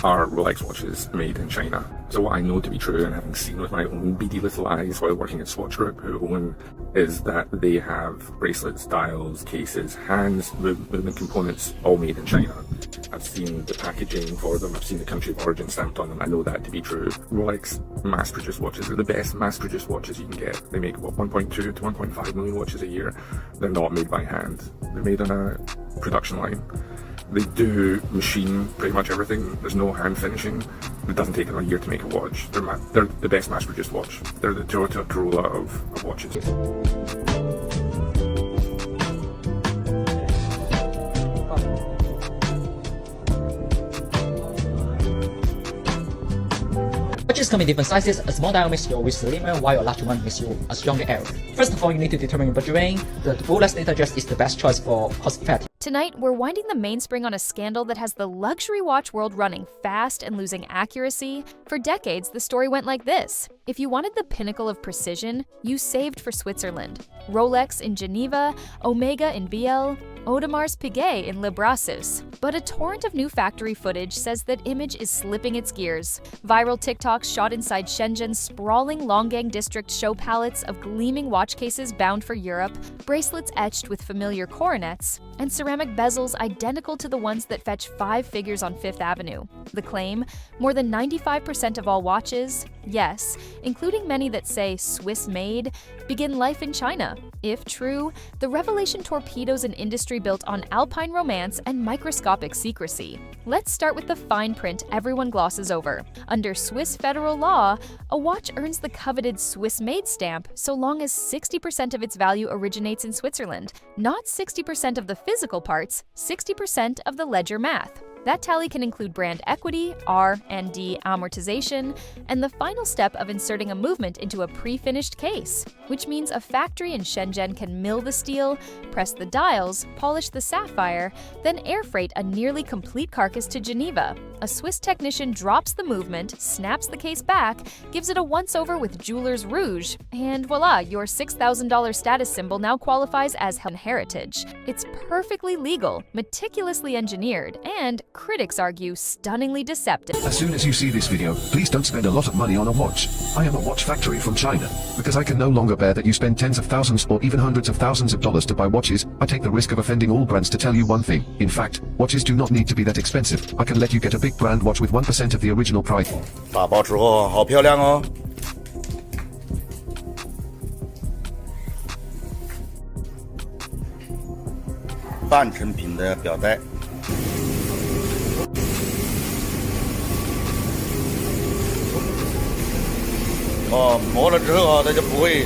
are Rolex watches made in China. So what I know to be true, and having seen with my own beady little eyes while working at Swatch Group, who own, is that they have bracelets, dials, cases, hands, movement components, all made in China. I've seen the packaging for them, I've seen the country of origin stamped on them, I know that to be true. Rolex mass-produced watches are the best mass-produced watches you can get. They make, 1.2 to 1.5 million watches a year. They're not made by hand. They're made on a production line. They do machine pretty much everything. There's no hand finishing. It doesn't take them a year to make a watch. They're the best mass-produced watch. They're the Toyota Corolla of watches. Watches come in different sizes. A small dial makes you always slimmer, while a large one makes you a stronger arrow. First of all, you need to determine your budget range. The Rolex data dress is the best choice for cost-effective. Tonight, we're winding the mainspring on a scandal that has the luxury watch world running fast and losing accuracy. For decades, the story went like this. If you wanted the pinnacle of precision, you saved for Switzerland. Rolex in Geneva, Omega in BL, Audemars Piguet in Le Brassus. But a torrent of new factory footage says that image is slipping its gears. Viral TikToks shot inside Shenzhen's sprawling Longgang district show palettes of gleaming watch cases bound for Europe, bracelets etched with familiar coronets, and ceramic bezels identical to the ones that fetch 5 figures on Fifth Avenue. The claim? More than 95% of all watches, yes, including many that say Swiss-made, begin life in China. If true, the revelation torpedoes an industry built on alpine romance and microscopic secrecy. Let's start with the fine print everyone glosses over. Under Swiss federal law, a watch earns the coveted Swiss-made stamp so long as 60% of its value originates in Switzerland. Not 60% of the physical parts, 60% of the ledger math. That tally can include brand equity, R&D amortization, and the final step of inserting a movement into a pre-finished case, which means a factory in Shenzhen can mill the steel, press the dials, polish the sapphire, then air freight a nearly complete carcass to Geneva. A Swiss technician drops the movement, snaps the case back, gives it a once-over with jeweler's rouge, and voila, your $6,000 status symbol now qualifies as heritage. It's perfectly legal, meticulously engineered, and critics argue stunningly deceptive. As soon as you see this video, please don't spend a lot of money on a watch. I am a watch factory from China. Because I can no longer bear that you spend tens of thousands or even hundreds of thousands of dollars to buy watches, I take the risk of offending all brands to tell you one thing. In fact, watches do not need to be that expensive. I can let you get a big brand watch with 1% of the original price. 打包之后好漂亮哦。半成品的表带。磨了之后它就不会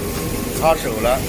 擦手了。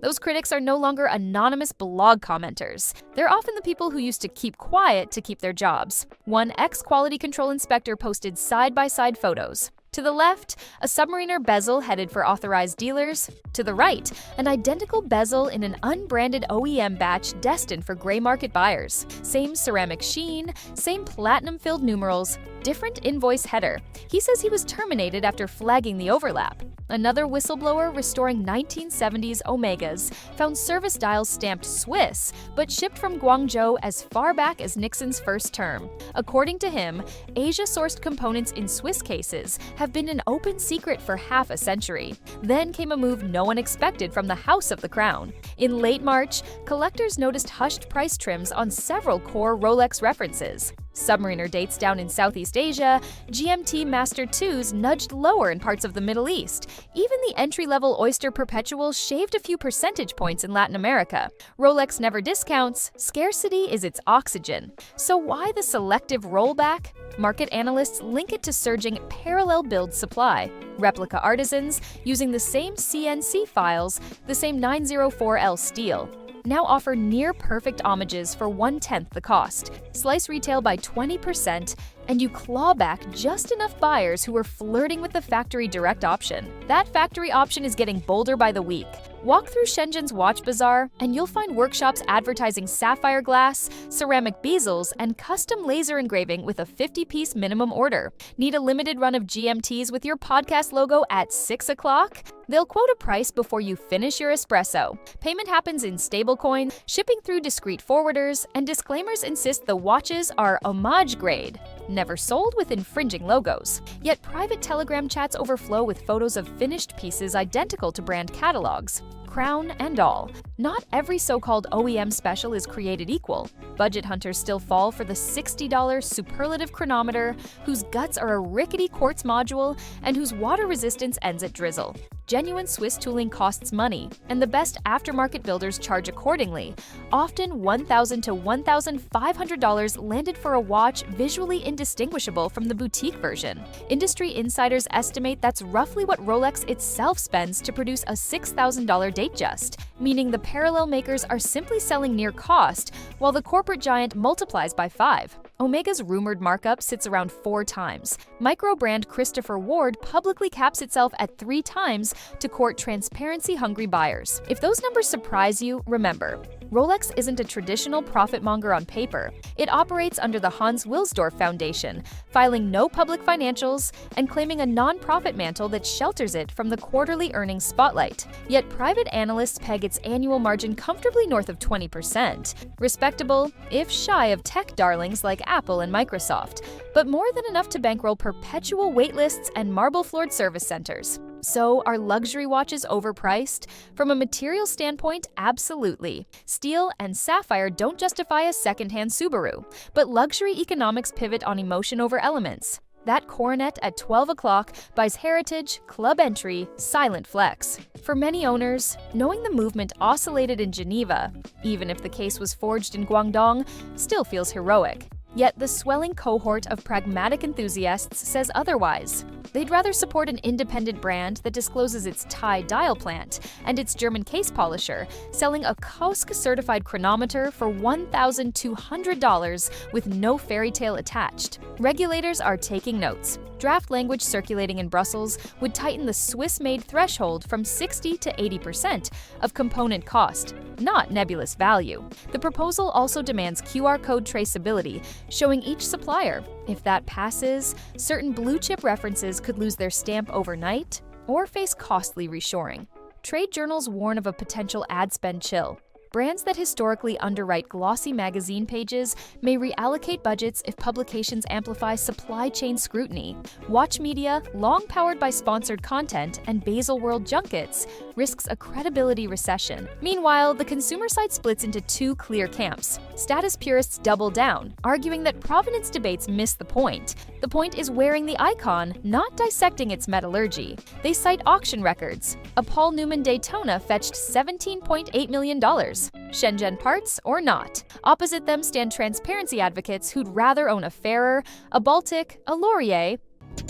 Those critics are no longer anonymous blog commenters. They're often the people who used to keep quiet to keep their jobs. One ex-quality control inspector posted side-by-side photos. To the left, a submariner bezel headed for authorized dealers. To the right, an identical bezel in an unbranded OEM batch destined for gray market buyers. Same ceramic sheen, same platinum-filled numerals, different invoice header. He says he was terminated after flagging the overlap. Another whistleblower restoring 1970s Omegas found service dials stamped Swiss, but shipped from Guangzhou as far back as Nixon's first term. According to him, Asia-sourced components in Swiss cases have been an open secret for half a century. Then came a move no one expected from the House of the Crown. In late March, collectors noticed hushed price trims on several core Rolex references. Submariner dates down in Southeast Asia, GMT Master 2s nudged lower in parts of the Middle East. Even the entry-level Oyster Perpetual shaved a few percentage points in Latin America. Rolex never discounts, scarcity is its oxygen. So why the selective rollback? Market analysts link it to surging parallel build supply. Replica artisans, using the same CNC files, the same 904L steel, now offer near-perfect homages for 1/10 the cost, slice retail by 20%, and you claw back just enough buyers who were flirting with the factory direct option. That factory option is getting bolder by the week. Walk through Shenzhen's watch bazaar, and you'll find workshops advertising sapphire glass, ceramic bezels, and custom laser engraving with a 50-piece minimum order. Need a limited run of GMTs with your podcast logo at 6 o'clock? They'll quote a price before you finish your espresso. Payment happens in stablecoin, shipping through discreet forwarders, and disclaimers insist the watches are homage grade, never sold with infringing logos. Yet private Telegram chats overflow with photos of finished pieces identical to brand catalogs, crown and all. Not every so-called OEM special is created equal. Budget hunters still fall for the $60 superlative chronometer, whose guts are a rickety quartz module and whose water resistance ends at drizzle. Genuine Swiss tooling costs money, and the best aftermarket builders charge accordingly. Often $1,000 to $1,500 landed for a watch visually indistinguishable from the boutique version. Industry insiders estimate that's roughly what Rolex itself spends to produce a $6,000 Datejust, meaning the parallel makers are simply selling near cost, while the corporate giant multiplies by 5. Omega's rumored markup sits around 4 times. Micro-brand Christopher Ward publicly caps itself at 3 times to court transparency-hungry buyers. If those numbers surprise you, remember, Rolex isn't a traditional profit monger on paper. It operates under the Hans Wilsdorf Foundation, filing no public financials and claiming a non-profit mantle that shelters it from the quarterly earnings spotlight. Yet private analysts peg its annual margin comfortably north of 20%. Respectable, if shy of tech darlings like Apple and Microsoft, but more than enough to bankroll perpetual waitlists and marble-floored service centers. So, are luxury watches overpriced? From a material standpoint, absolutely. Steel and sapphire don't justify a second-hand Subaru, but luxury economics pivot on emotion over elements. That coronet at 12 o'clock buys heritage, club entry, silent flex. For many owners, knowing the movement oscillated in Geneva, even if the case was forged in Guangdong, still feels heroic. Yet the swelling cohort of pragmatic enthusiasts says otherwise. They'd rather support an independent brand that discloses its Thai dial plant and its German case polisher, selling a KOSK-certified chronometer for $1,200 with no fairy tale attached. Regulators are taking notes. Draft language circulating in Brussels would tighten the Swiss-made threshold from 60 to 80% of component cost, not nebulous value. The proposal also demands QR code traceability, showing each supplier. If that passes, certain blue-chip references could lose their stamp overnight or face costly reshoring. Trade journals warn of a potential ad spend chill. Brands that historically underwrite glossy magazine pages may reallocate budgets if publications amplify supply chain scrutiny. Watch media, long powered by sponsored content and Baselworld junkets, risks a credibility recession. Meanwhile, the consumer side splits into 2 clear camps. Status purists double down, arguing that provenance debates miss the point. The point is wearing the icon, not dissecting its metallurgy. They cite auction records. A Paul Newman Daytona fetched $17.8 million. Shenzhen parts or not. Opposite them stand transparency advocates who'd rather own a Ferrer, a Baltic, a Laurier.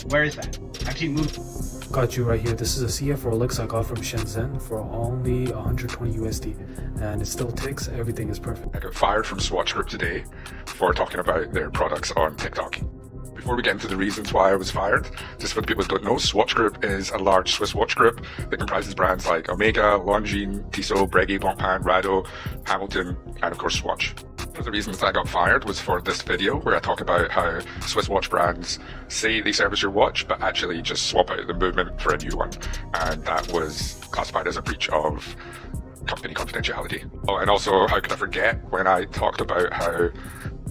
Where is that? Actually move. Got you right here. This is a CF Rolex I got from Shenzhen for only 120 USD, and it still ticks. Everything is perfect. I got fired from Swatch Group today for talking about their products on TikTok. Before we get into the reasons why I was fired, just for the people who don't know, Swatch Group is a large Swiss watch group that comprises brands like Omega, Longines, Tissot, Breguet, Blancpain, Rado, Hamilton, and of course Swatch. One of the reasons that I got fired was for this video where I talk about how Swiss watch brands say they service your watch but actually just swap out the movement for a new one, and that was classified as a breach of company confidentiality. Oh, and also, how could I forget when I talked about how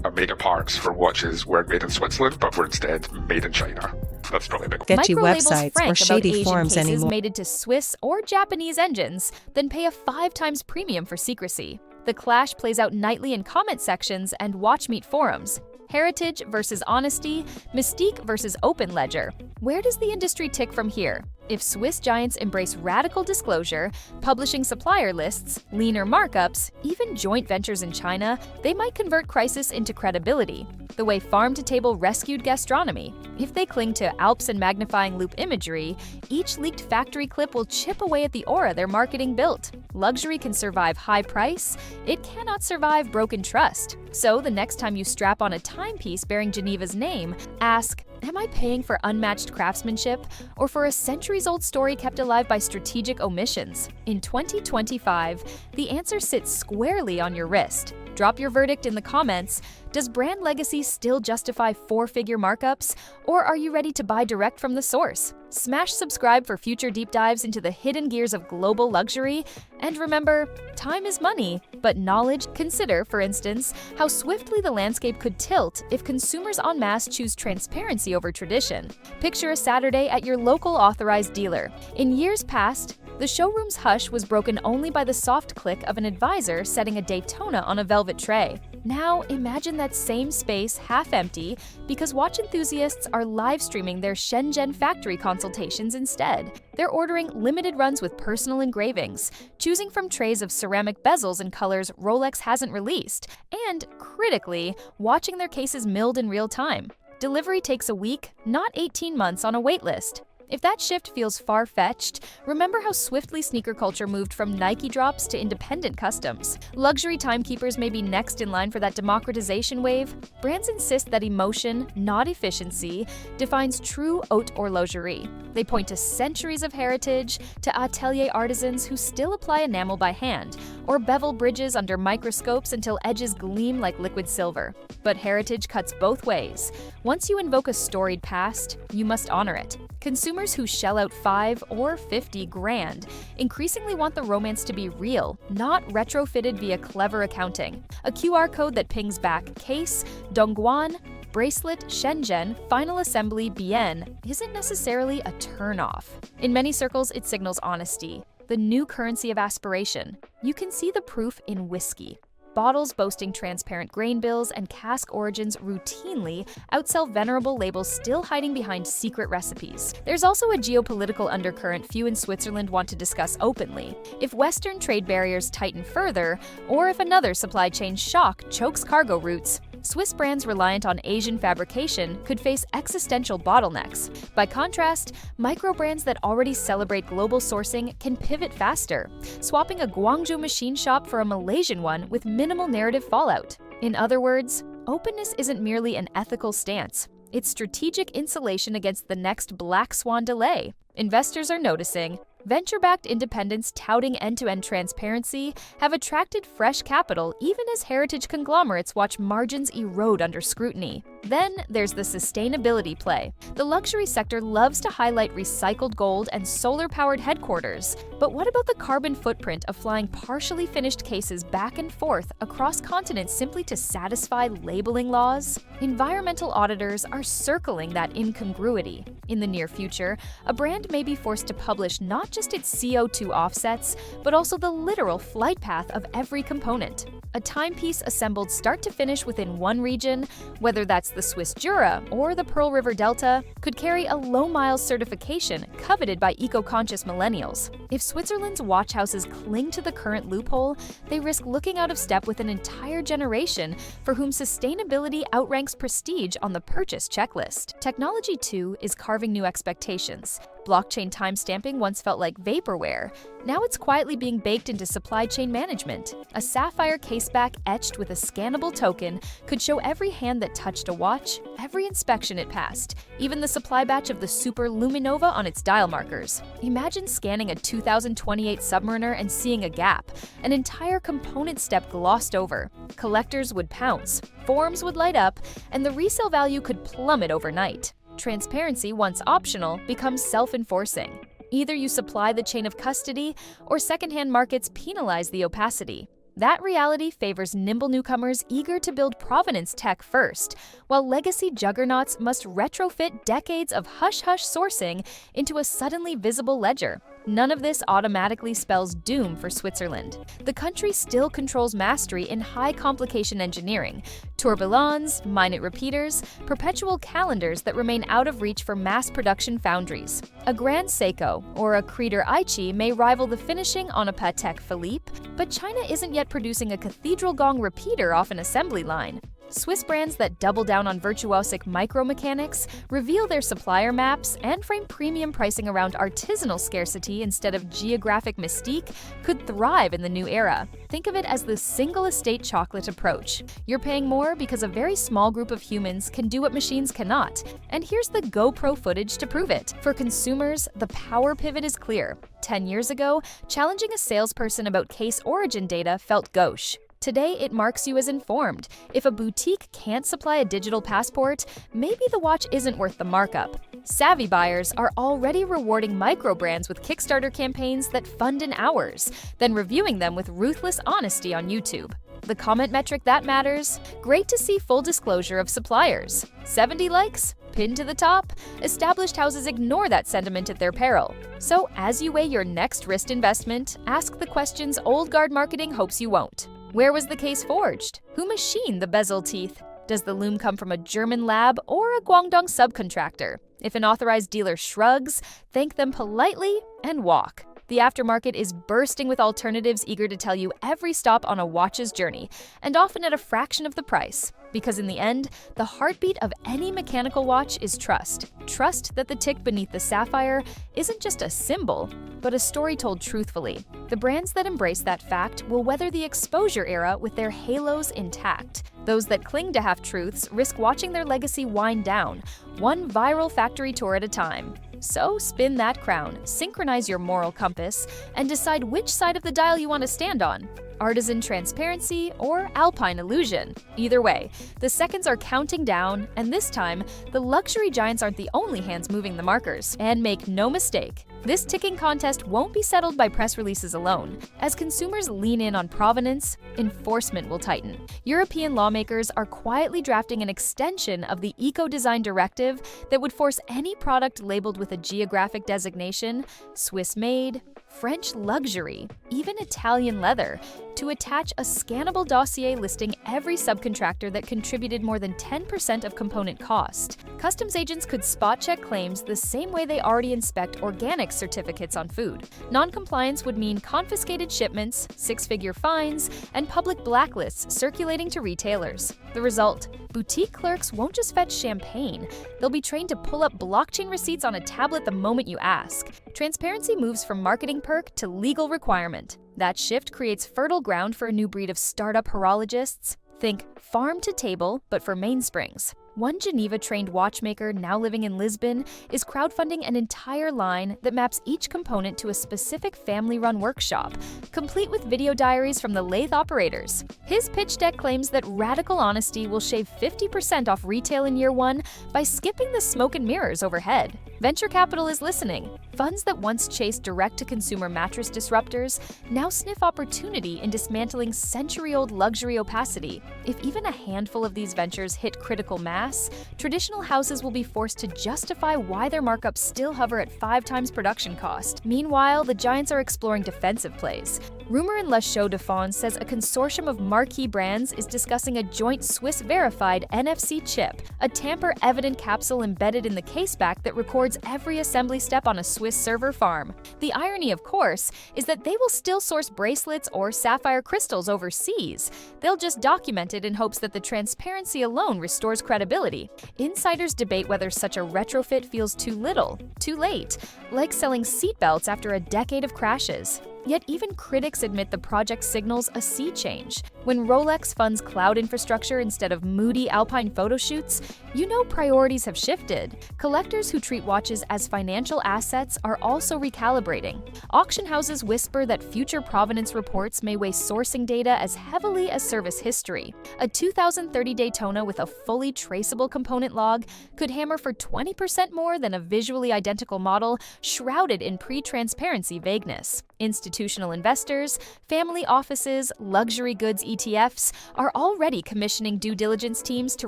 Omega parts for watches weren't made in Switzerland but were instead made in China. That's probably a big one. Sketchy Micro-labels websites frank or about shady Asian forums cases anymore. mated to Swiss or Japanese engines, then pay a 5 times premium for secrecy. The clash plays out nightly in comment sections and watchmeet forums. Heritage versus honesty, mystique versus open ledger. Where does the industry tick from here? If Swiss giants embrace radical disclosure, publishing supplier lists, leaner markups, even joint ventures in China, they might convert crisis into credibility, the way farm-to-table rescued gastronomy. If they cling to Alps and magnifying loupe imagery, each leaked factory clip will chip away at the aura their marketing built. Luxury can survive high price, it cannot survive broken trust. So the next time you strap on a timepiece bearing Geneva's name, ask, am I paying for unmatched craftsmanship or for a centuries-old story kept alive by strategic omissions? In 2025, the answer sits squarely on your wrist. Drop your verdict in the comments. Does brand legacy still justify four-figure markups, or are you ready to buy direct from the source? Smash subscribe for future deep dives into the hidden gears of global luxury. And remember, time is money, but knowledge. Consider, for instance, how swiftly the landscape could tilt if consumers en masse choose transparency over tradition. Picture a Saturday at your local authorized dealer. In years past, the showroom's hush was broken only by the soft click of an advisor setting a Daytona on a velvet tray. Now, imagine that same space half empty because watch enthusiasts are live streaming their Shenzhen factory consultations instead. They're ordering limited runs with personal engravings, choosing from trays of ceramic bezels in colors Rolex hasn't released, and, critically, watching their cases milled in real time. Delivery takes a week, not 18 months on a waitlist. If that shift feels far-fetched, remember how swiftly sneaker culture moved from Nike drops to independent customs. Luxury timekeepers may be next in line for that democratization wave. Brands insist that emotion, not efficiency, defines true haute horlogerie. They point to centuries of heritage, to atelier artisans who still apply enamel by hand, or bevel bridges under microscopes until edges gleam like liquid silver. But heritage cuts both ways. Once you invoke a storied past, you must honor it. Consumers who shell out 5 or 50 grand increasingly want the romance to be real, not retrofitted via clever accounting. A QR code that pings back case, Dongguan, bracelet, Shenzhen, final assembly, Bien isn't necessarily a turn-off. In many circles, it signals honesty, the new currency of aspiration. You can see the proof in whiskey. Bottles boasting transparent grain bills and cask origins routinely outsell venerable labels still hiding behind secret recipes. There's also a geopolitical undercurrent few in Switzerland want to discuss openly. If Western trade barriers tighten further, or if another supply chain shock chokes cargo routes, Swiss brands reliant on Asian fabrication could face existential bottlenecks. By contrast, micro brands that already celebrate global sourcing can pivot faster, swapping a Guangzhou machine shop for a Malaysian one with minimal narrative fallout. In other words, openness isn't merely an ethical stance. It's strategic insulation against the next black swan delay. Investors are noticing. Venture-backed independents touting end-to-end transparency have attracted fresh capital even as heritage conglomerates watch margins erode under scrutiny. Then there's the sustainability play. The luxury sector loves to highlight recycled gold and solar-powered headquarters. But what about the carbon footprint of flying partially finished cases back and forth across continents simply to satisfy labeling laws? Environmental auditors are circling that incongruity. In the near future, a brand may be forced to publish not just its CO2 offsets, but also the literal flight path of every component. A timepiece assembled start to finish within one region, whether that's the Swiss Jura or the Pearl River Delta, could carry a low-miles certification coveted by eco-conscious millennials. If Switzerland's watch houses cling to the current loophole, they risk looking out of step with an entire generation for whom sustainability outranks prestige on the purchase checklist. Technology, too, is carving new expectations. Blockchain timestamping once felt like vaporware. Now it's quietly being baked into supply chain management. A sapphire caseback etched with a scannable token could show every hand that touched a watch, every inspection it passed, even the supply batch of the Super Luminova on its dial markers. Imagine scanning a 2028 Submariner and seeing a gap, an entire component step glossed over. Collectors would pounce, forums would light up, and the resale value could plummet overnight. Transparency, once optional, becomes self-enforcing. Either you supply the chain of custody, or secondhand markets penalize the opacity. That reality favors nimble newcomers eager to build provenance tech first, while legacy juggernauts must retrofit decades of hush-hush sourcing into a suddenly visible ledger. None of this automatically spells doom for Switzerland. The country still controls mastery in high complication engineering, tourbillons, minute repeaters, perpetual calendars that remain out of reach for mass production foundries. A Grand Seiko or a Kreter Aichi may rival the finishing on a Patek Philippe, but China isn't yet producing a cathedral gong repeater off an assembly line. Swiss brands that double down on virtuosic micromechanics, reveal their supplier maps, and frame premium pricing around artisanal scarcity instead of geographic mystique could thrive in the new era. Think of it as the single estate chocolate approach. You're paying more because a very small group of humans can do what machines cannot. And here's the GoPro footage to prove it. For consumers, the power pivot is clear. 10 years ago, challenging a salesperson about case origin data felt gauche. Today, it marks you as informed. If a boutique can't supply a digital passport, maybe the watch isn't worth the markup. Savvy buyers are already rewarding micro brands with Kickstarter campaigns that fund in hours, then reviewing them with ruthless honesty on YouTube. The comment metric that matters? Great to see full disclosure of suppliers. 70 likes? Pinned to the top? Established houses ignore that sentiment at their peril. So as you weigh your next wrist investment, ask the questions old guard marketing hopes you won't. Where was the case forged? Who machined the bezel teeth? Does the loom come from a German lab or a Guangdong subcontractor? If an authorized dealer shrugs, thank them politely and walk. The aftermarket is bursting with alternatives eager to tell you every stop on a watch's journey, and often at a fraction of the price. Because in the end, the heartbeat of any mechanical watch is trust. Trust that the tick beneath the sapphire isn't just a symbol, but a story told truthfully. The brands that embrace that fact will weather the exposure era with their halos intact. Those that cling to half-truths risk watching their legacy wind down, one viral factory tour at a time. So spin that crown, synchronize your moral compass, and decide which side of the dial you want to stand on. Artisan transparency or alpine illusion. Either way, the seconds are counting down, and this time, the luxury giants aren't the only hands moving the markers. And make no mistake, this ticking contest won't be settled by press releases alone. As consumers lean in on provenance, enforcement will tighten. European lawmakers are quietly drafting an extension of the Eco-Design Directive that would force any product labeled with a geographic designation, Swiss-made, French luxury, even Italian leather, to attach a scannable dossier listing every subcontractor that contributed more than 10% of component cost. Customs agents could spot-check claims the same way they already inspect organic certificates on food. Non-compliance would mean confiscated shipments, six-figure fines, and public blacklists circulating to retailers. The result? Boutique clerks won't just fetch champagne. They'll be trained to pull up blockchain receipts on a tablet the moment you ask. Transparency moves from marketing perk to legal requirement. That shift creates fertile ground for a new breed of startup horologists. Think farm to table, but for mainsprings. One Geneva-trained watchmaker now living in Lisbon is crowdfunding an entire line that maps each component to a specific family-run workshop, complete with video diaries from the lathe operators. His pitch deck claims that radical honesty will shave 50% off retail in year one by skipping the smoke and mirrors overhead. Venture capital is listening. Funds that once chased direct-to-consumer mattress disruptors now sniff opportunity in dismantling century-old luxury opacity. If even a handful of these ventures hit critical mass, traditional houses will be forced to justify why their markups still hover at 5 times production cost. Meanwhile, the giants are exploring defensive plays. Rumor in La Chaux de Fonds says a consortium of marquee brands is discussing a joint Swiss-verified NFC chip, a tamper-evident capsule embedded in the caseback that records every assembly step on a Swiss server farm. The irony, of course, is that they will still source bracelets or sapphire crystals overseas. They'll just document it in hopes that the transparency alone restores credibility. Insiders debate whether such a retrofit feels too little, too late, like selling seatbelts after a decade of crashes. Yet even critics admit the project signals a sea change. When Rolex funds cloud infrastructure instead of moody alpine photo shoots, you know priorities have shifted. Collectors who treat watches as financial assets are also recalibrating. Auction houses whisper that future provenance reports may weigh sourcing data as heavily as service history. A 2030 Daytona with a fully traceable component log could hammer for 20% more than a visually identical model shrouded in pre-transparency vagueness. Institutional investors, family offices, luxury goods ETFs, are already commissioning due diligence teams to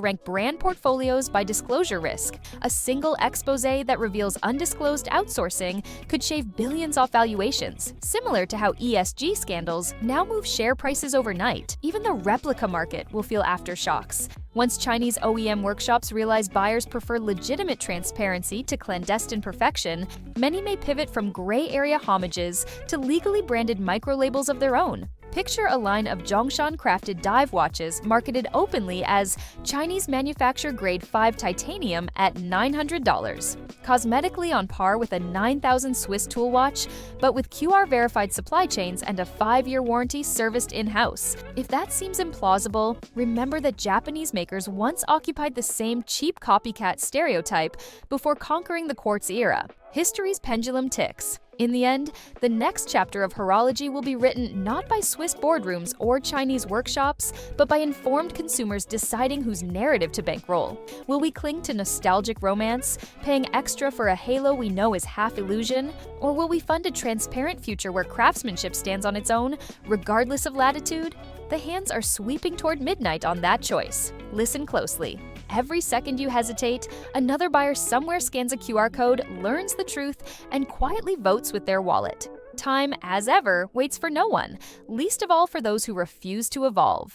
rank brand portfolios by disclosure risk. A single expose that reveals undisclosed outsourcing could shave billions off valuations, similar to how ESG scandals now move share prices overnight. Even the replica market will feel aftershocks. Once Chinese OEM workshops realize buyers prefer legitimate transparency to clandestine perfection, many may pivot from gray area homages to legally branded microlabels of their own. Picture a line of Zhongshan-crafted dive watches marketed openly as Chinese manufacturer grade 5 titanium at $900. Cosmetically on par with a 9,000 Swiss tool watch, but with QR-verified supply chains and a 5-year warranty serviced in-house. If that seems implausible, remember that Japanese makers once occupied the same cheap copycat stereotype before conquering the quartz era. History's pendulum ticks. In the end, the next chapter of horology will be written not by Swiss boardrooms or Chinese workshops, but by informed consumers deciding whose narrative to bankroll. Will we cling to nostalgic romance, paying extra for a halo we know is half illusion? Or will we fund a transparent future where craftsmanship stands on its own, regardless of latitude? The hands are sweeping toward midnight on that choice. Listen closely. Every second you hesitate, another buyer somewhere scans a QR code, learns the truth, and quietly votes with their wallet. Time, as ever, waits for no one, least of all for those who refuse to evolve.